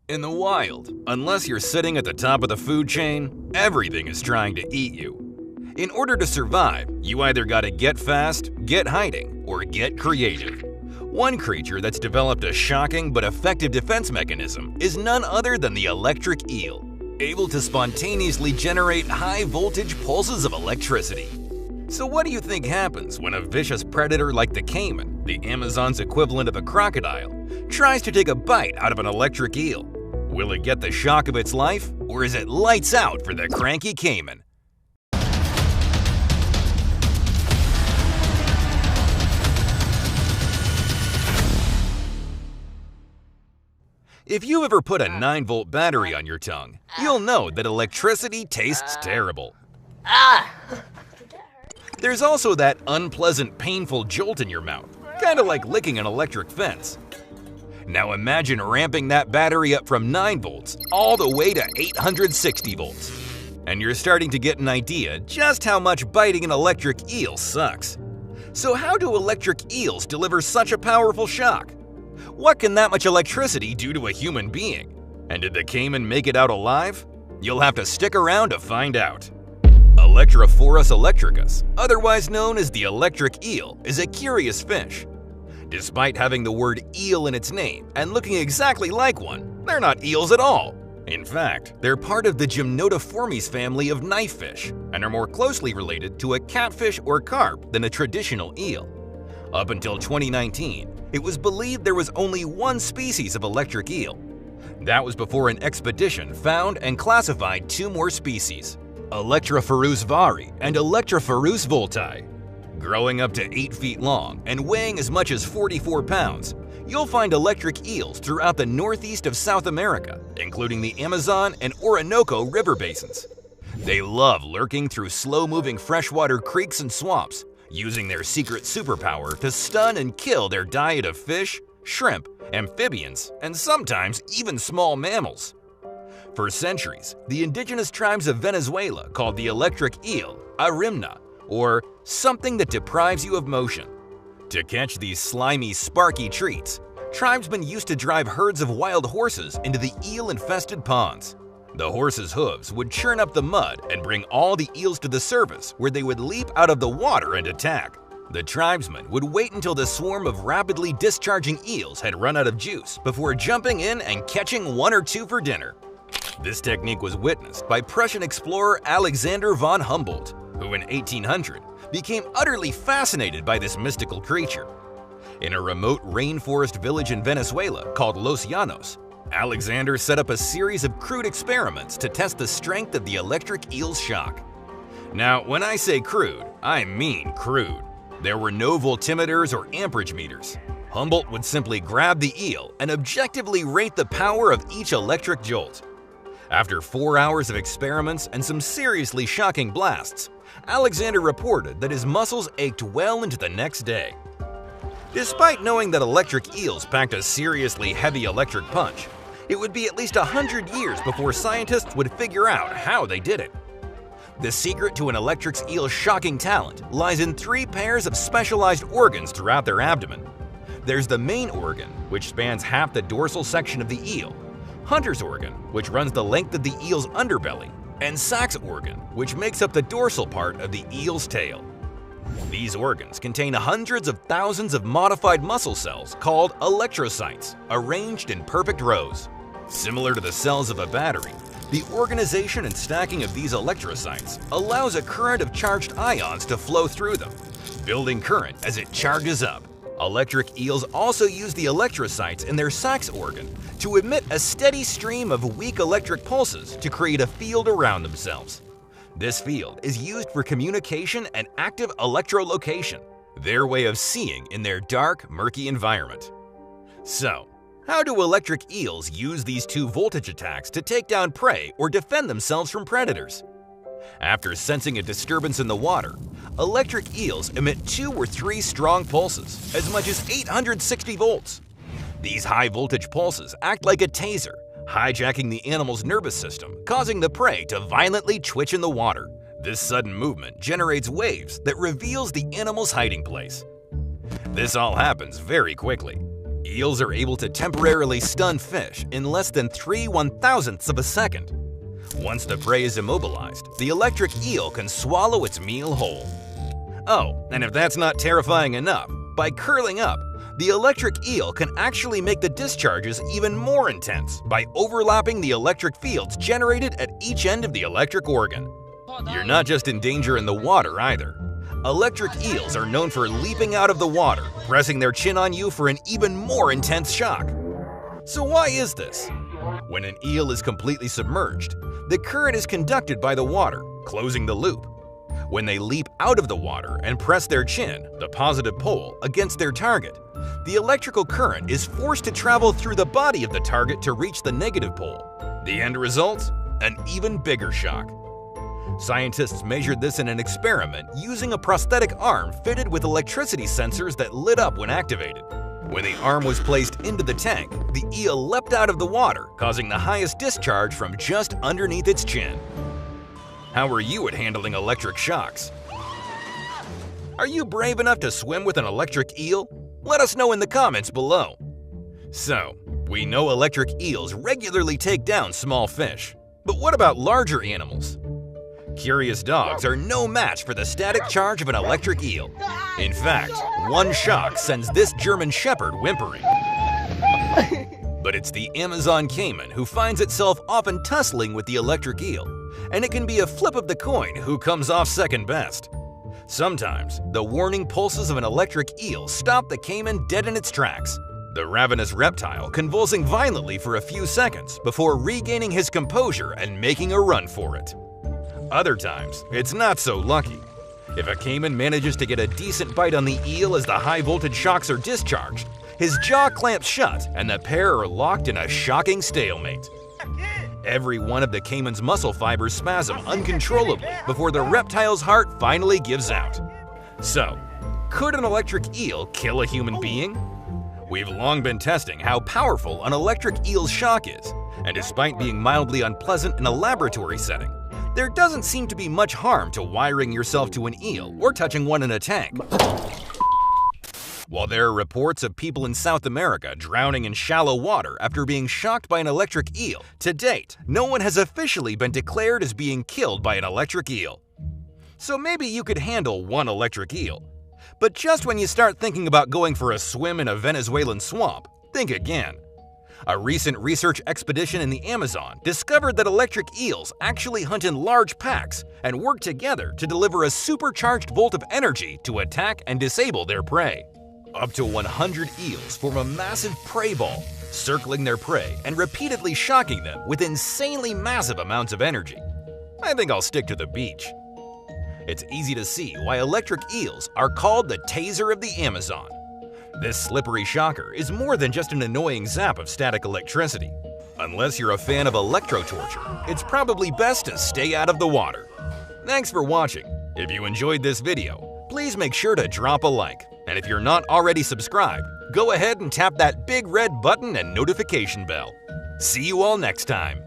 In the wild, unless you're sitting at the top of the food chain, everything is trying to eat you. In order to survive, you either gotta get fast, get hiding, or get creative. One creature that's developed a shocking but effective defense mechanism is none other than the electric eel, able to spontaneously generate high-voltage pulses of electricity. So what do you think happens when a vicious predator like the caiman, the Amazon's equivalent of a crocodile, tries to take a bite out of an electric eel? Will it get the shock of its life, or is it lights out for the cranky caiman? If you ever put a 9-volt battery on your tongue, you'll know that electricity tastes terrible. There's also that unpleasant, painful jolt in your mouth, kind of like licking an electric fence. Now imagine ramping that battery up from 9 volts all the way to 860 volts. And you're starting to get an idea just how much biting an electric eel sucks. So how do electric eels deliver such a powerful shock? What can that much electricity do to a human being? And did the caiman make it out alive? You'll have to stick around to find out. Electrophorus Electricus, otherwise known as the electric eel, is a curious fish. Despite having the word eel in its name and looking exactly like one, they're not eels at all. In fact, they're part of the Gymnotiformes family of knife fish and are more closely related to a catfish or carp than a traditional eel. Up until 2019, it was believed there was only one species of electric eel. That was before an expedition found and classified 2 more species, Electrophorus vari and Electrophorus volti. Growing up to 8 feet long and weighing as much as 44 pounds, you'll find electric eels throughout the northeast of South America, including the Amazon and Orinoco river basins. They love lurking through slow-moving freshwater creeks and swamps, using their secret superpower to stun and kill their diet of fish, shrimp, amphibians, and sometimes even small mammals. For centuries, the indigenous tribes of Venezuela called the electric eel arimna, or something that deprives you of motion. To catch these slimy, sparky treats, tribesmen used to drive herds of wild horses into the eel-infested ponds. The horses' hooves would churn up the mud and bring all the eels to the surface, where they would leap out of the water and attack. The tribesmen would wait until the swarm of rapidly discharging eels had run out of juice before jumping in and catching 1 or 2 for dinner. This technique was witnessed by Prussian explorer Alexander von Humboldt, who in 1800 became utterly fascinated by this mystical creature. In a remote rainforest village in Venezuela called Los Llanos, Alexander set up a series of crude experiments to test the strength of the electric eel's shock. Now, when I say crude, I mean crude. There were no voltimeters or amperage meters. Humboldt would simply grab the eel and objectively rate the power of each electric jolt. After 4 hours of experiments and some seriously shocking blasts, Alexander reported that his muscles ached well into the next day. Despite knowing that electric eels packed a seriously heavy electric punch, it would be at least 100 years before scientists would figure out how they did it. The secret to an electric eel's shocking talent lies in 3 pairs of specialized organs throughout their abdomen. There's the main organ, which spans half the dorsal section of the eel, Hunter's organ, which runs the length of the eel's underbelly, and Sachs organ, which makes up the dorsal part of the eel's tail. These organs contain hundreds of thousands of modified muscle cells called electrocytes, arranged in perfect rows. Similar to the cells of a battery, the organization and stacking of these electrocytes allows a current of charged ions to flow through them, building current as it charges up. Electric eels also use the electrocytes in their Sachs organ to emit a steady stream of weak electric pulses to create a field around themselves. This field is used for communication and active electrolocation, their way of seeing in their dark, murky environment. So, how do electric eels use these 2 voltage attacks to take down prey or defend themselves from predators? After sensing a disturbance in the water, electric eels emit 2 or 3 strong pulses, as much as 860 volts. These high-voltage pulses act like a taser, hijacking the animal's nervous system, causing the prey to violently twitch in the water. This sudden movement generates waves that reveals the animal's hiding place. This all happens very quickly. Eels are able to temporarily stun fish in less than 3/1000ths of a second. Once the prey is immobilized, the electric eel can swallow its meal whole. Oh, and if that's not terrifying enough, by curling up, the electric eel can actually make the discharges even more intense by overlapping the electric fields generated at each end of the electric organ. You're not just in danger in the water either. Electric eels are known for leaping out of the water, pressing their chin on you for an even more intense shock. So why is this? When an eel is completely submerged, the current is conducted by the water, closing the loop. When they leap out of the water and press their chin, the positive pole, against their target, the electrical current is forced to travel through the body of the target to reach the negative pole. The end result? An even bigger shock. Scientists measured this in an experiment using a prosthetic arm fitted with electricity sensors that lit up when activated. When the arm was placed into the tank, the eel leapt out of the water, causing the highest discharge from just underneath its chin. How are you at handling electric shocks? Are you brave enough to swim with an electric eel? Let us know in the comments below. So, we know electric eels regularly take down small fish. But what about larger animals? Curious dogs are no match for the static charge of an electric eel. In fact, one shock sends this German Shepherd whimpering. But it's the Amazon caiman who finds itself often tussling with the electric eel, and it can be a flip of the coin who comes off second best. Sometimes, the warning pulses of an electric eel stop the caiman dead in its tracks, the ravenous reptile convulsing violently for a few seconds before regaining his composure and making a run for it. Other times, it's not so lucky. If a caiman manages to get a decent bite on the eel as the high-voltage shocks are discharged, his jaw clamps shut and the pair are locked in a shocking stalemate. Every one of the caiman's muscle fibers spasm uncontrollably before the reptile's heart finally gives out. So, could an electric eel kill a human being? We've long been testing how powerful an electric eel's shock is, and despite being mildly unpleasant in a laboratory setting, there doesn't seem to be much harm to wiring yourself to an eel or touching one in a tank. While there are reports of people in South America drowning in shallow water after being shocked by an electric eel, to date, no one has officially been declared as being killed by an electric eel. So maybe you could handle one electric eel. But just when you start thinking about going for a swim in a Venezuelan swamp, think again. A recent research expedition in the Amazon discovered that electric eels actually hunt in large packs and work together to deliver a supercharged volt of energy to attack and disable their prey. Up to 100 eels form a massive prey ball, circling their prey and repeatedly shocking them with insanely massive amounts of energy. I think I'll stick to the beach. It's easy to see why electric eels are called the taser of the Amazon. This slippery shocker is more than just an annoying zap of static electricity. Unless you're a fan of electro-torture, it's probably best to stay out of the water. Thanks for watching. If you enjoyed this video, please make sure to drop a like. And if you're not already subscribed, go ahead and tap that big red button and notification bell. See you all next time.